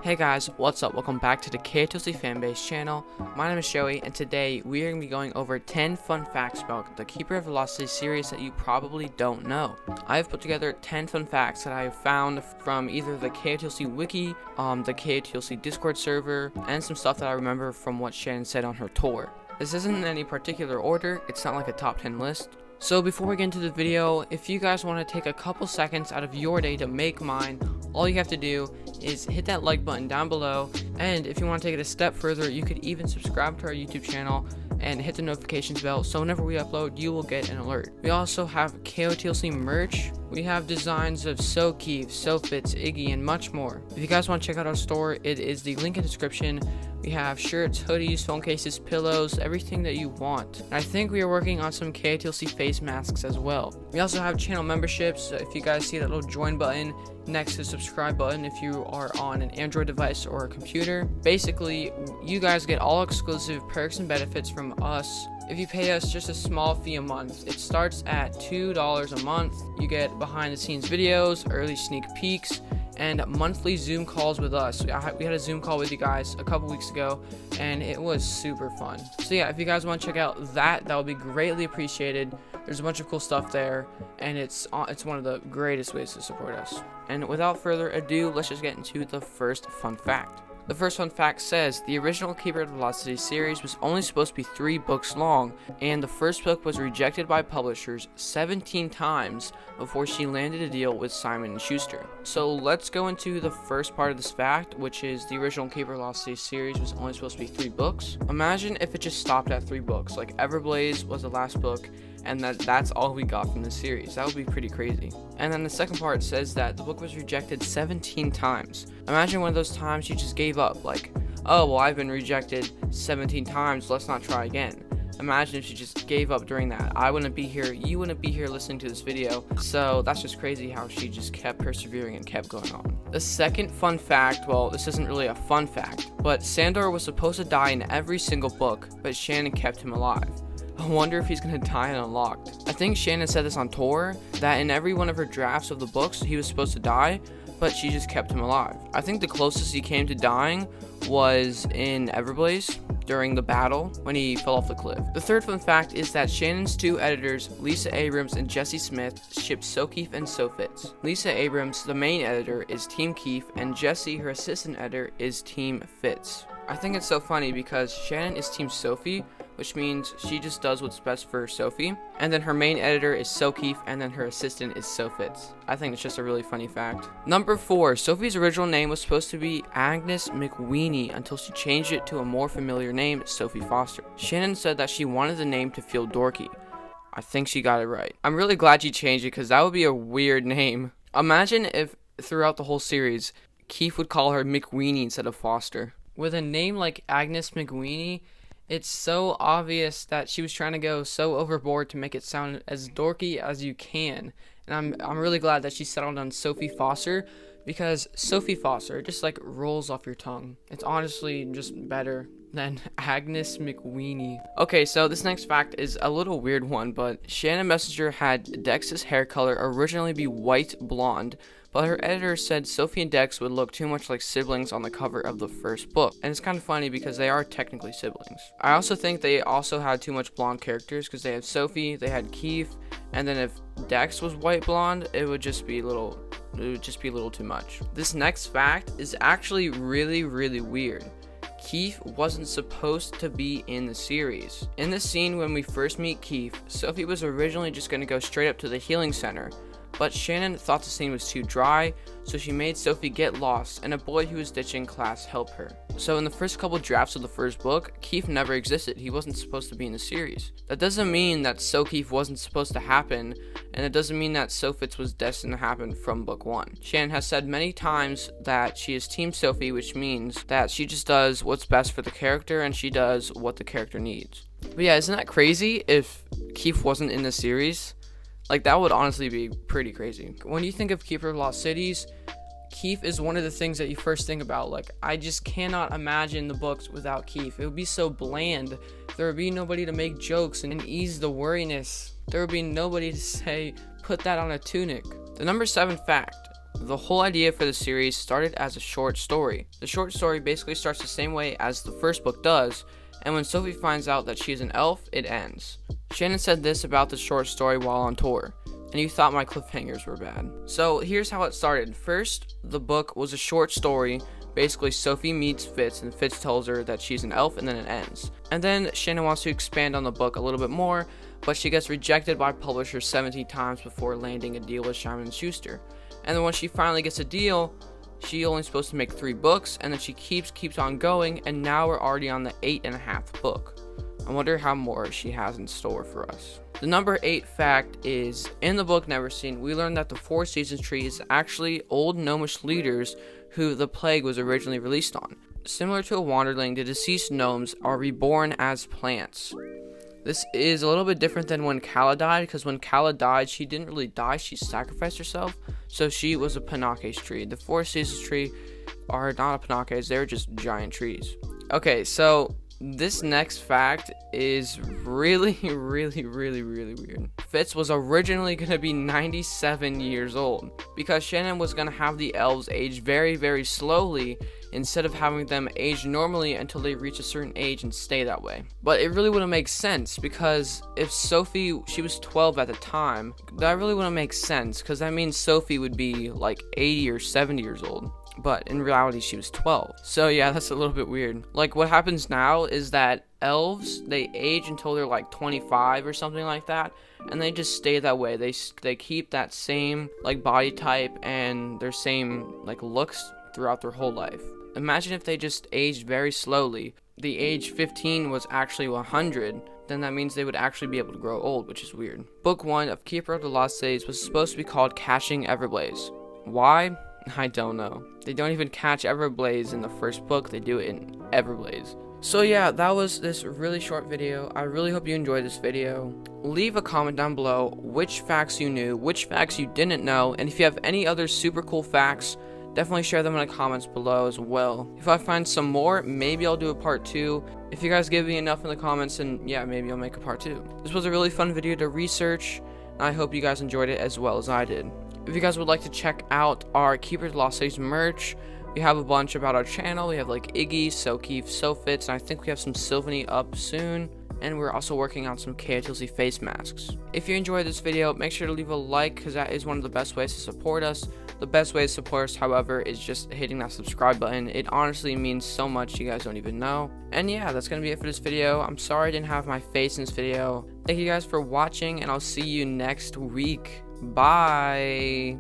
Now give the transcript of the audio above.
Hey guys, what's up? Welcome back to the KotLC Fanbase channel. My name is Joey, and today we are going to be going over 10 fun facts about the Keeper of Velocity series that you probably don't know. I have put together 10 fun facts that I have found from either the KotLC wiki, the KotLC Discord server, and some stuff that I remember from what Shannon said on her tour. This isn't in any particular order, it's not like a top 10 list. So before we get into the video, if you guys want to take a couple seconds out of your day to make mine, all you have to do is hit that like button down below, and if you want to take it a step further, you could even subscribe to our YouTube channel and hit the notifications bell so whenever we upload, you will get an alert. We also have KotLC merch. We have designs of Keefe, Sophies, Iggy, and much more. If you guys want to check out our store, it is the link in the description. We have shirts, hoodies, phone cases, pillows, everything that you want. And I think we are working on some KotLC face masks as well. We also have channel memberships. So if you guys see that little join button next to the subscribe button, if you are on an Android device or a computer, basically you guys get all exclusive perks and benefits from us. If you pay us just a small fee a month, it starts at $2 a month. You get behind the scenes videos, early sneak peeks, and monthly Zoom calls with us. We had a Zoom call with you guys a couple weeks ago, and it was super fun. So yeah, if you guys want to check out that would be greatly appreciated. There's a bunch of cool stuff there, and it's one of the greatest ways to support us. And without further ado, let's just get into the first fun fact. The first fun fact says the original Keeper of Velocity series was only supposed to be 3 books long, and the first book was rejected by publishers 17 times before she landed a deal with Simon & Schuster. So let's go into the first part of this fact, which is the original Keeper of Velocity series was only supposed to be 3 books. Imagine if it just stopped at 3 books, like Everblaze was the last book, and that's all we got from the series. That would be pretty crazy. And then the second part says that the book was rejected 17 times. Imagine one of those times you just gave up, like, oh, well, I've been rejected 17 times, let's not try again. Imagine if you just gave up during that. I wouldn't be here, you wouldn't be here listening to this video. So that's just crazy how she just kept persevering and kept going on. The second fun fact, well, this isn't really a fun fact, but Sandor was supposed to die in every single book, but Shannon kept him alive. I wonder if he's gonna die in Unlocked. I think Shannon said this on tour, that in every one of her drafts of the books, he was supposed to die, but she just kept him alive. I think the closest he came to dying was in Everblaze, during the battle, when he fell off the cliff. The third fun fact is that Shannon's 2 editors, Lisa Abrams and Jesse Smith, ship Keefe and Sophies. Lisa Abrams, the main editor, is Team Keefe, and Jesse, her assistant editor, is Team Fitz. I think it's so funny because Shannon is Team Sophie, which means she just does what's best for Sophie, and then her main editor is Keefe, and then her assistant is Sophies. I think it's just a really funny fact. Number 4, Sophie's original name was supposed to be Agnes McWeenie until she changed it to a more familiar name, Sophie Foster. Shannon said that she wanted the name to feel dorky. I think she got it right. I'm really glad she changed it because that would be a weird name. Imagine if throughout the whole series, Keefe would call her McWeenie instead of Foster. With a name like Agnes McWeenie, it's so obvious that she was trying to go so overboard to make it sound as dorky as you can. And I'm really glad that she settled on Sophie Foster, because Sophie Foster just like rolls off your tongue. It's honestly just better than Agnes McWeenie. Okay, so this next fact is a little weird one, but Shannon Messenger had Dex's hair color originally be white blonde, but her editor said Sophie and Dex would look too much like siblings on the cover of the first book. And it's kind of funny because they are technically siblings. I also think they also had too much blonde characters because they had Sophie, they had Keefe, and then if Dex was white blonde, it would just be a little too much. This next fact is actually really weird. Keefe wasn't supposed to be in the series. In the scene when we first meet Keefe, Sophie was originally just going to go straight up to the healing center, but Shannon thought the scene was too dry, so she made Sophie get lost and a boy who was ditching class help her. So in the first couple drafts of the first book, Keefe never existed. He wasn't supposed to be in the series. That doesn't mean that Keefe wasn't supposed to happen, and it doesn't mean that Sophies was destined to happen from book 1. Shannon has said many times that she is Team Sophie, which means that she just does what's best for the character and she does what the character needs. But yeah, isn't that crazy if Keefe wasn't in the series? Like, that would honestly be pretty crazy. When you think of Keeper of Lost Cities, Keefe is one of the things that you first think about. Like, I just cannot imagine the books without Keefe. It would be so bland. There would be nobody to make jokes and ease the worriness. There would be nobody to say, put that on a tunic. The number 7 fact. The whole idea for the series started as a short story. The short story basically starts the same way as the first book does, and when Sophie finds out that she's an elf, it ends. Shannon said this about the short story while on tour, and you thought my cliffhangers were bad. So here's how it started. First, the book was a short story. Basically, Sophie meets Fitz, and Fitz tells her that she's an elf, and then it ends. And then Shannon wants to expand on the book a little bit more, but she gets rejected by publishers 70 times before landing a deal with Simon & Schuster. And then when she finally gets a deal, she only supposed to make 3 books, and then she keeps on going, and now we're already on the 8.5 book. I wonder how more she has in store for us. The number 8 fact is, in the book Never Seen, we learned that the 4 Seasons tree is actually old Gnomish leaders who the plague was originally released on. Similar to a wanderling, the deceased gnomes are reborn as plants. This is a little bit different than when Kala died, because when Kala died, she didn't really die, she sacrificed herself, so she was a Panakes tree. The 4 Seasons tree are not a Panakes, they're just giant trees. Okay, so this next fact is really weird. Fitz was originally going to be 97 years old, because Shannon was going to have the elves age very slowly, instead of having them age normally until they reach a certain age and stay that way. But it really wouldn't make sense, because if Sophie, she was 12 at the time, that really wouldn't make sense, because that means Sophie would be like 80 or 70 years old. But in reality, she was 12. So yeah, that's a little bit weird. Like, what happens now is that elves, they age until they're like 25 or something like that, and they just stay that way. They keep that same like body type and their same like looks throughout their whole life. Imagine if they just aged very slowly. The age 15 was actually 100, then that means they would actually be able to grow old, which is weird. Book 1 of Keeper of the Lost Cities was supposed to be called Catching Everblaze. Why? I don't know. They don't even catch Everblaze in the first book, they do it in Everblaze. So yeah, that was this really short video. I really hope you enjoyed this video. Leave a comment down below which facts you knew, which facts you didn't know, and if you have any other super cool facts, definitely share them in the comments below as well. If I find some more, maybe I'll do a part 2. If you guys give me enough in the comments, then yeah, maybe I'll make a part 2. This was a really fun video to research, and I hope you guys enjoyed it as well as I did. If you guys would like to check out our Keeper of the Lost Cities merch, we have a bunch about our channel. We have like Iggy, Keefe, Fitz, and I think we have some Sylvany up soon. And we're also working on some KotLC face masks. If you enjoyed this video, make sure to leave a like, because that is one of the best ways to support us. The best way to support us, however, is just hitting that subscribe button. It honestly means so much, you guys don't even know. And yeah, that's going to be it for this video. I'm sorry I didn't have my face in this video. Thank you guys for watching, and I'll see you next week. Bye.